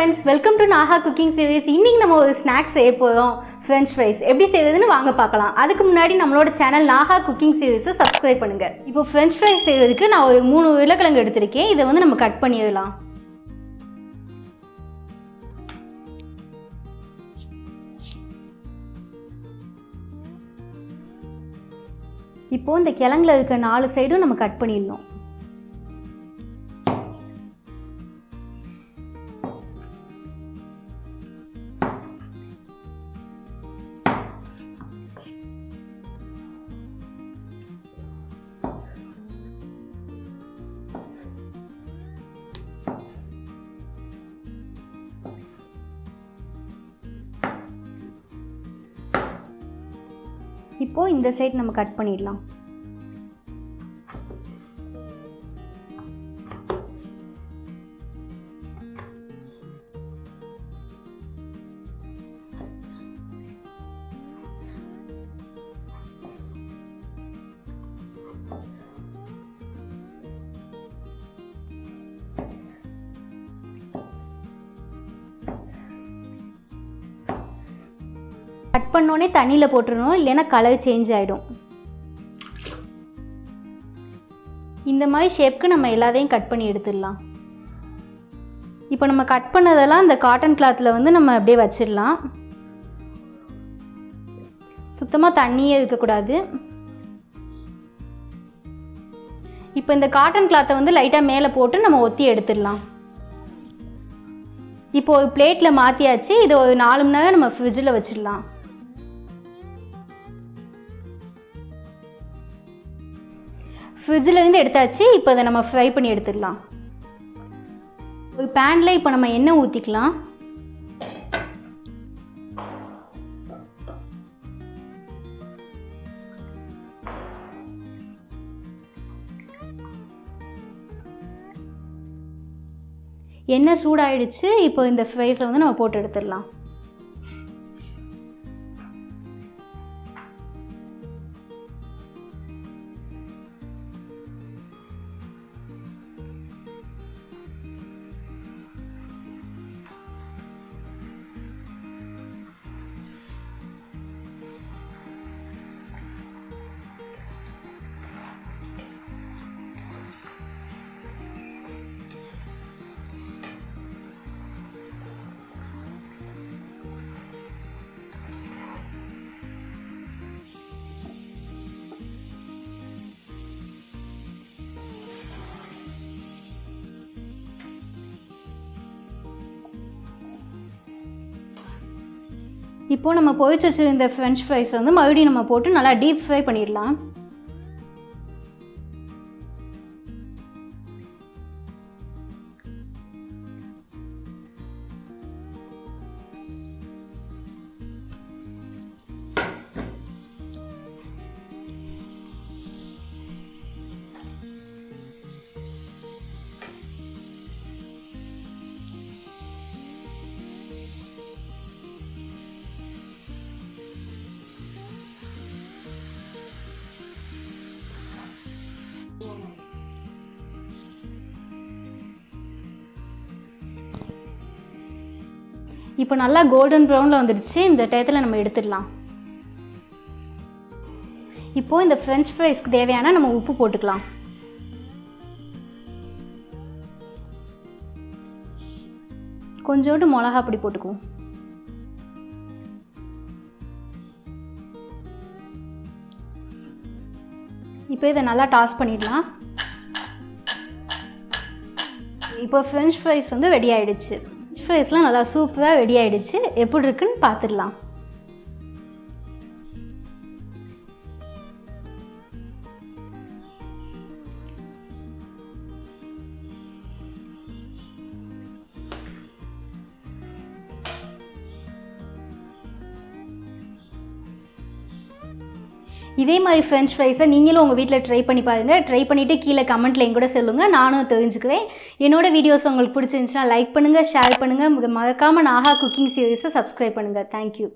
friends, welcome to Naga Cooking Series. இன்னைக்கு நம்ம ஒரு ஸ்நாக்ஸ் செய்ய போறோம். French fries. எப்படி செய்வதுன்னு வாங்க பார்க்கலாம். அதுக்கு முன்னாடி நம்மளோட channel Naga Cooking Series subscribe பண்ணுங்க. இப்போ French fries செய்வதற்கு நான் ஒரு 3 உருளைக்கிழங்கு எடுத்துர்க்கேன். இதை வந்து நம்ம கட் பண்ணிடலாம். இப்போ இந்த கிழங்குல இருக்க 4 சைடும் நம்ம கட் பண்ணிடணும். இப்போ இந்த சைடு நம்ம கட் பண்ணிடலாம். கட் பண்ணோனே தண்ணியில் போட்டுறணும், இல்லைன்னா கலர் சேஞ்ச் ஆகிடும். இந்த மாதிரி ஷேப்க்கு நம்ம எல்லாத்தையும் கட் பண்ணி எடுத்துடலாம். இப்போ நம்ம கட் பண்ணதெல்லாம் இந்த காட்டன் கிளாத்தில் வந்து நம்ம அப்படியே வச்சிடலாம். சுத்தமாக தண்ணியே இருக்கக்கூடாது. இப்போ இந்த காட்டன் கிளாத்தை வந்து லைட்டாக மேலே போட்டு நம்ம ஒத்தி எடுத்துடலாம். இப்போ ஒரு பிளேட்டில் மாற்றியாச்சு. இதை ஒரு 4 மணி நேரம் நம்ம ஃப்ரிட்ஜில் வச்சிடலாம். ஃப்ரிட்ஜிலேருந்து எடுத்தாச்சு. இப்போ இதை நம்ம ஃப்ரை பண்ணி எடுத்துடலாம். ஒரு பேனில் இப்போ நம்ம எண்ணெய் ஊற்றிக்கலாம். எண்ணெய் சூடாயிடுச்சு. இப்போ இந்த ஃப்ரைஸை வந்து நம்ம போட்டு எடுத்துடலாம். இப்போ நம்ம பொரிச்சு வச்சிருந்த ஃப்ரெஞ்ச் ஃப்ரைஸ் வந்து மறுபடியும் நம்ம போட்டு நல்லா டீப் ஃப்ரை பண்ணிடலாம். இப்போ நல்லா கோல்டன் ப்ரௌனில் வந்துடுச்சு. இந்த டயத்தில் நம்ம எடுத்துடலாம். இப்போது இந்த ஃப்ரெஞ்ச் ஃப்ரைஸ்க்கு தேவையான நம்ம உப்பு போட்டுக்கலாம். கொஞ்சோண்டு மிளகா பொடி போட்டுக்குவோம். இப்போ இதை நல்லா டாஸ் பண்ணிடலாம். இப்போ ஃப்ரெஞ்ச் ஃப்ரைஸ் வந்து ரெடி ஆகிடுச்சு. ஃப்ரைஸ்லாம் நல்லா சூப்பராக ரெடி ஆகிடுச்சு. எப்படி இருக்குன்னு பார்த்துடலாம். இதே மாதிரி ஃப்ரெஞ்ச் ஃப்ரைஸை நீங்களும் உங்கள் வீட்டில் ட்ரை பண்ணி பாருங்கள். ட்ரை பண்ணிவிட்டு கீழே கமெண்ட்டில் எங்கூட சொல்லுங்கள், நானும் தெரிஞ்சுக்கிறேன். என்னோட வீடியோஸ் உங்களுக்கு பிடிச்சிருந்துச்சுன்னா லைக் பண்ணுங்கள், ஷேர் பண்ணுங்கள். மறக்காமல் நாகா குக்கிங் சீரீஸை சப்ஸ்கிரைப் பண்ணுங்கள். தேங்க்யூ.